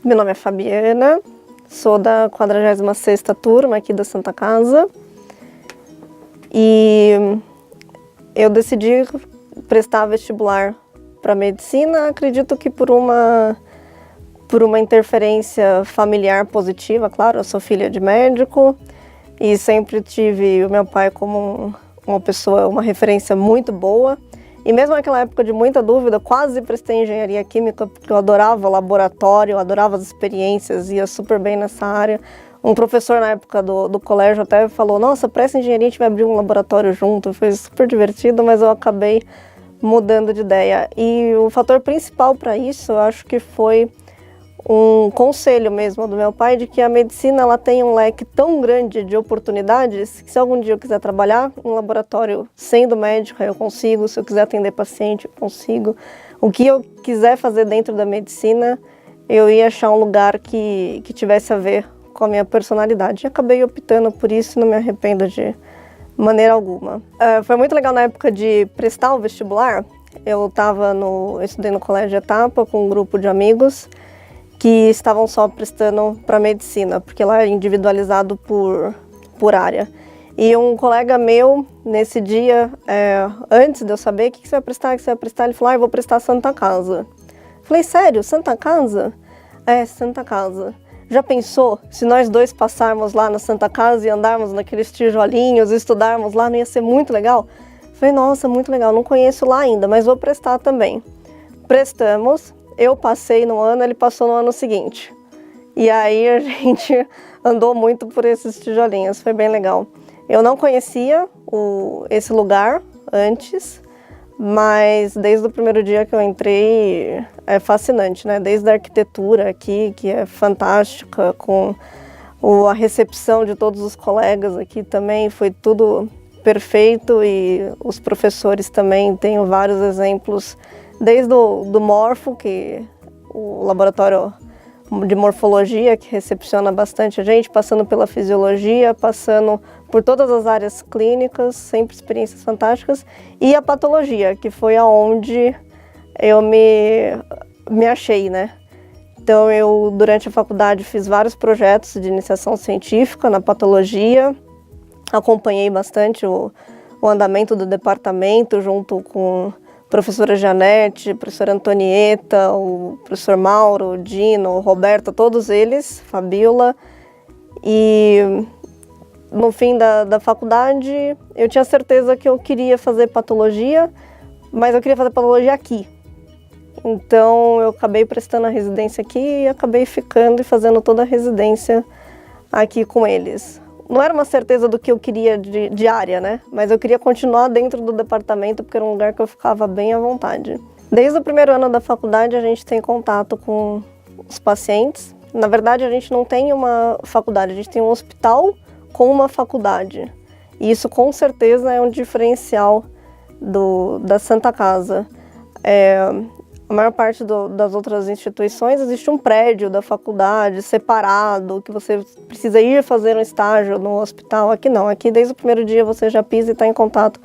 Meu nome é Fabiana, sou da 46ª turma aqui da Santa Casa e eu decidi prestar vestibular para medicina, acredito que por uma interferência familiar positiva, claro, eu sou filha de médico e sempre tive o meu pai como uma pessoa, uma referência muito boa. E mesmo naquela época de muita dúvida, quase prestei engenharia química, porque eu adorava o laboratório, eu adorava as experiências, ia super bem nessa área. Um professor na época do colégio até falou, nossa, presta engenharia, a gente vai abrir um laboratório junto. Foi super divertido, mas eu acabei mudando de ideia. E o fator principal para isso, eu acho que foi um conselho mesmo do meu pai, de que a medicina ela tem um leque tão grande de oportunidades, que se algum dia eu quiser trabalhar em laboratório sendo médica, eu consigo. Se eu quiser atender paciente, eu consigo. O que eu quiser fazer dentro da medicina, eu ia achar um lugar que tivesse a ver com a minha personalidade. E acabei optando por isso e não me arrependo de maneira alguma. Foi muito legal na época de prestar o vestibular. Eu estudei no Colégio Etapa com um grupo de amigos que estavam só prestando para medicina, porque lá é individualizado por área. E um colega meu, nesse dia, antes de eu saber o que você vai prestar, ele falou, eu vou prestar Santa Casa. Falei, sério, Santa Casa? É, Santa Casa. Já pensou, se nós dois passarmos lá na Santa Casa e andarmos naqueles tijolinhos, estudarmos lá, não ia ser muito legal? Falei, nossa, muito legal, não conheço lá ainda, mas vou prestar também. Prestamos. Eu passei no ano, ele passou no ano seguinte. E aí a gente andou muito por esses tijolinhos, foi bem legal. Eu não conhecia esse lugar antes, mas desde o primeiro dia que eu entrei é fascinante, né? Desde a arquitetura aqui, que é fantástica, com a recepção de todos os colegas aqui também, foi tudo perfeito e os professores também, tenho vários exemplos. Desde do Morfo, que o laboratório de morfologia, que recepciona bastante a gente, passando pela fisiologia, passando por todas as áreas clínicas, sempre experiências fantásticas, e a patologia, que foi aonde eu me achei, né? Então eu, durante a faculdade, fiz vários projetos de iniciação científica na patologia, acompanhei bastante o andamento do departamento, junto com professora Janete, professora Antonieta, o professor Mauro, o Dino, o Roberto, todos eles, Fabiola. E no fim da faculdade, eu tinha certeza que eu queria fazer patologia, mas eu queria fazer patologia aqui. Então eu acabei prestando a residência aqui e acabei ficando e fazendo toda a residência aqui com eles. Não era uma certeza do que eu queria de área, né? Mas eu queria continuar dentro do departamento, porque era um lugar que eu ficava bem à vontade. Desde o primeiro ano da faculdade, a gente tem contato com os pacientes. Na verdade, a gente não tem uma faculdade, a gente tem um hospital com uma faculdade. E isso, com certeza, é um diferencial da Santa Casa. A maior parte das outras instituições existe um prédio da faculdade separado, que você precisa ir fazer um estágio no hospital. Aqui não, aqui desde o primeiro dia você já pisa e está em contato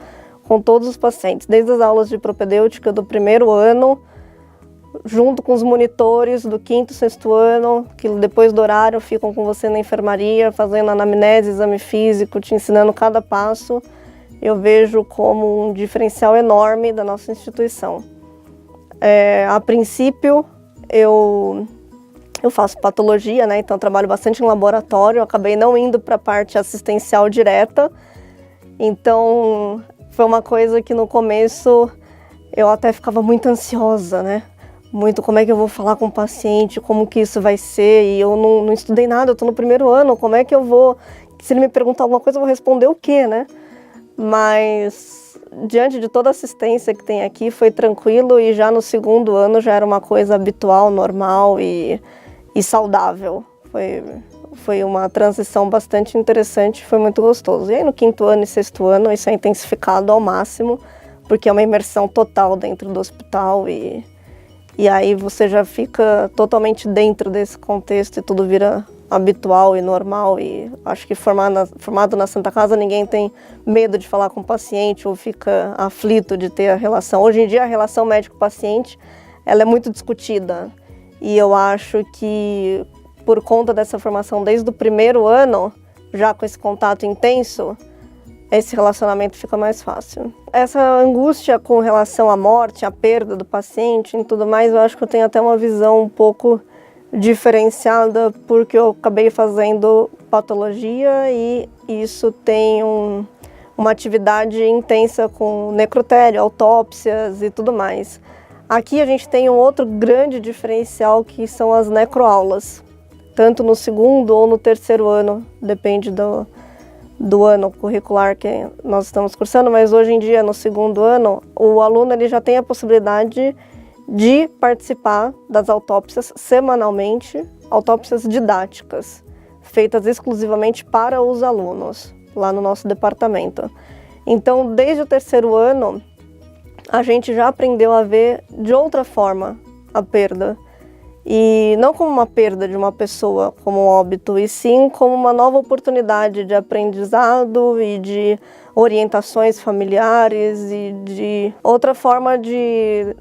com todos os pacientes. Desde as aulas de propedêutica do primeiro ano, junto com os monitores do quinto, sexto ano, que depois do horário ficam com você na enfermaria, fazendo anamnese, exame físico, te ensinando cada passo. Eu vejo como um diferencial enorme da nossa instituição. A princípio, eu faço patologia, né? Então trabalho bastante em laboratório, acabei não indo para a parte assistencial direta. Então foi uma coisa que no começo eu até ficava muito ansiosa, né? Muito como é que eu vou falar com o paciente, como que isso vai ser, e eu não estudei nada, eu estou no primeiro ano, como é que eu vou, se ele me perguntar alguma coisa eu vou responder o quê, né? Mas diante de toda a assistência que tem aqui, foi tranquilo e já no segundo ano já era uma coisa habitual, normal e saudável. Foi uma transição bastante interessante, foi muito gostoso. E aí no quinto ano e sexto ano isso é intensificado ao máximo, porque é uma imersão total dentro do hospital e aí você já fica totalmente dentro desse contexto e tudo vira habitual e normal, e acho que formado na Santa Casa ninguém tem medo de falar com o paciente ou fica aflito de ter a relação. Hoje em dia a relação médico-paciente ela é muito discutida E eu acho que, por conta dessa formação desde o primeiro ano, já com esse contato intenso, esse relacionamento fica mais fácil. Essa angústia com relação à morte, à perda do paciente e tudo mais, eu acho que eu tenho até uma visão um pouco diferenciada, porque eu acabei fazendo patologia e isso tem uma atividade intensa com necrotério, autópsias e tudo mais. Aqui a gente tem um outro grande diferencial, que são as necroaulas, tanto no segundo ou no terceiro ano, depende do ano curricular que nós estamos cursando, mas hoje em dia, no segundo ano, o aluno ele já tem a possibilidade de participar das autópsias semanalmente, autópsias didáticas, feitas exclusivamente para os alunos, lá no nosso departamento. Então, desde o terceiro ano, a gente já aprendeu a ver de outra forma a perda. E não como uma perda de uma pessoa, como um óbito, e sim como uma nova oportunidade de aprendizado e de orientações familiares e de outra forma de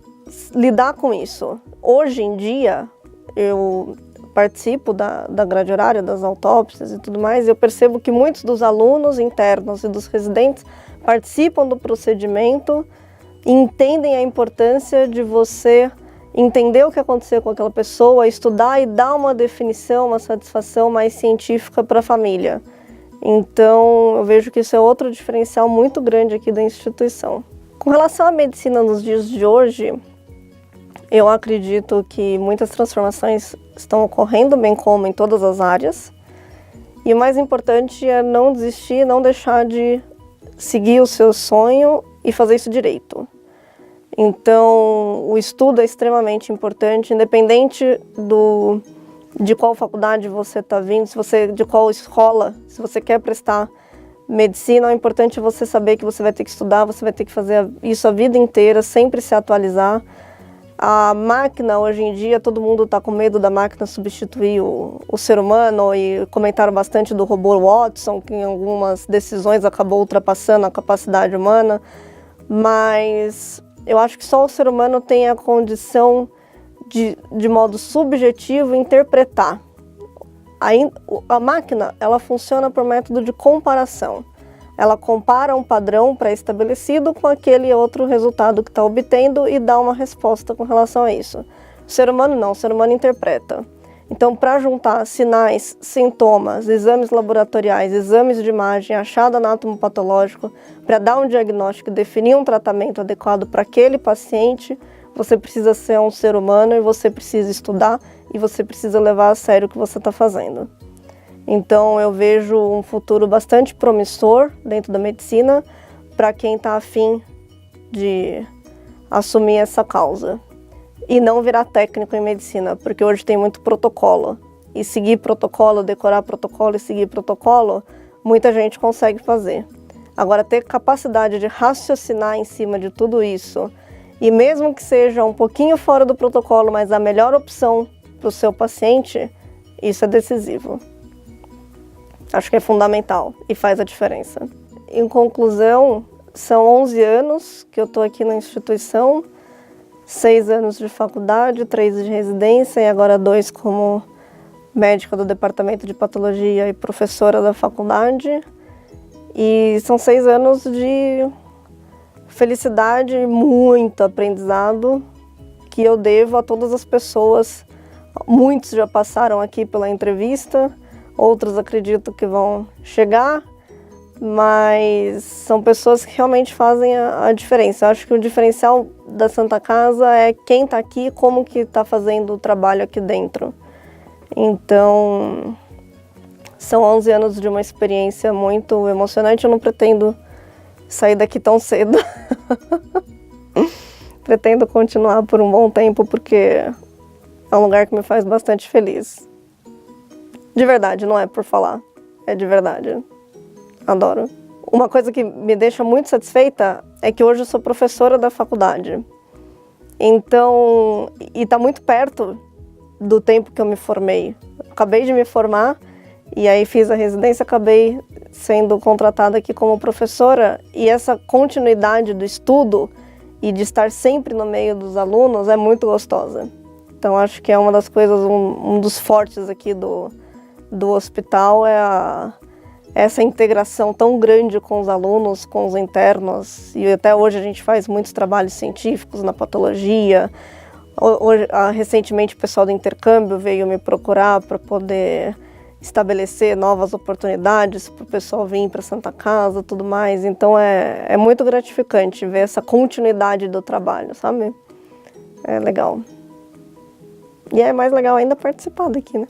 lidar com isso. Hoje em dia, eu participo da grade horária, das autópsias e tudo mais, e eu percebo que muitos dos alunos internos e dos residentes participam do procedimento e entendem a importância de você entender o que aconteceu com aquela pessoa, estudar e dar uma definição, uma satisfação mais científica para a família. Então, eu vejo que isso é outro diferencial muito grande aqui da instituição. Com relação à medicina nos dias de hoje, eu acredito que muitas transformações estão ocorrendo, bem como em todas as áreas. E o mais importante é não desistir, não deixar de seguir o seu sonho e fazer isso direito. Então, o estudo é extremamente importante, independente de qual faculdade você está vindo, de qual escola, se você quer prestar medicina, é importante você saber que você vai ter que estudar, você vai ter que fazer isso a vida inteira, sempre se atualizar. A máquina, hoje em dia, todo mundo está com medo da máquina substituir o ser humano, e comentaram bastante do robô Watson, que em algumas decisões acabou ultrapassando a capacidade humana, mas eu acho que só o ser humano tem a condição de modo subjetivo, interpretar. A máquina, ela funciona por método de comparação. Ela compara um padrão pré-estabelecido com aquele outro resultado que está obtendo e dá uma resposta com relação a isso. O ser humano não, o ser humano interpreta. Então, para juntar sinais, sintomas, exames laboratoriais, exames de imagem, achado anatomopatológico, para dar um diagnóstico e definir um tratamento adequado para aquele paciente, você precisa ser um ser humano e você precisa estudar e você precisa levar a sério o que você está fazendo. Então, eu vejo um futuro bastante promissor dentro da medicina para quem está afim de assumir essa causa. E não virar técnico em medicina, porque hoje tem muito protocolo. E seguir protocolo, decorar protocolo e seguir protocolo, muita gente consegue fazer. Agora, ter capacidade de raciocinar em cima de tudo isso, e mesmo que seja um pouquinho fora do protocolo, mas a melhor opção para o seu paciente, isso é decisivo. Acho que é fundamental e faz a diferença. Em conclusão, são 11 anos que eu estou aqui na instituição, 6 anos de faculdade, 3 de residência e agora 2 como médica do departamento de patologia e professora da faculdade. E são 6 anos de felicidade e muito aprendizado que eu devo a todas as pessoas. Muitos já passaram aqui pela entrevista, outros acredito que vão chegar, mas são pessoas que realmente fazem a diferença. Eu acho que o diferencial da Santa Casa é quem está aqui, como que está fazendo o trabalho aqui dentro. Então, são 11 anos de uma experiência muito emocionante. Eu não pretendo sair daqui tão cedo. Pretendo continuar por um bom tempo, porque é um lugar que me faz bastante feliz. De verdade, não é por falar, é de verdade. Adoro. Uma coisa que me deixa muito satisfeita é que hoje eu sou professora da faculdade. Então, e está muito perto do tempo que eu me formei. Acabei de me formar e aí fiz a residência, acabei sendo contratada aqui como professora, e essa continuidade do estudo e de estar sempre no meio dos alunos é muito gostosa. Então acho que é uma das coisas, um dos fortes aqui do hospital é essa integração tão grande com os alunos, com os internos, e até hoje a gente faz muitos trabalhos científicos na patologia. Recentemente o pessoal do intercâmbio veio me procurar para poder estabelecer novas oportunidades para o pessoal vir para Santa Casa, tudo mais. Então é muito gratificante ver essa continuidade do trabalho, sabe? É legal. E é mais legal ainda participar daqui, né?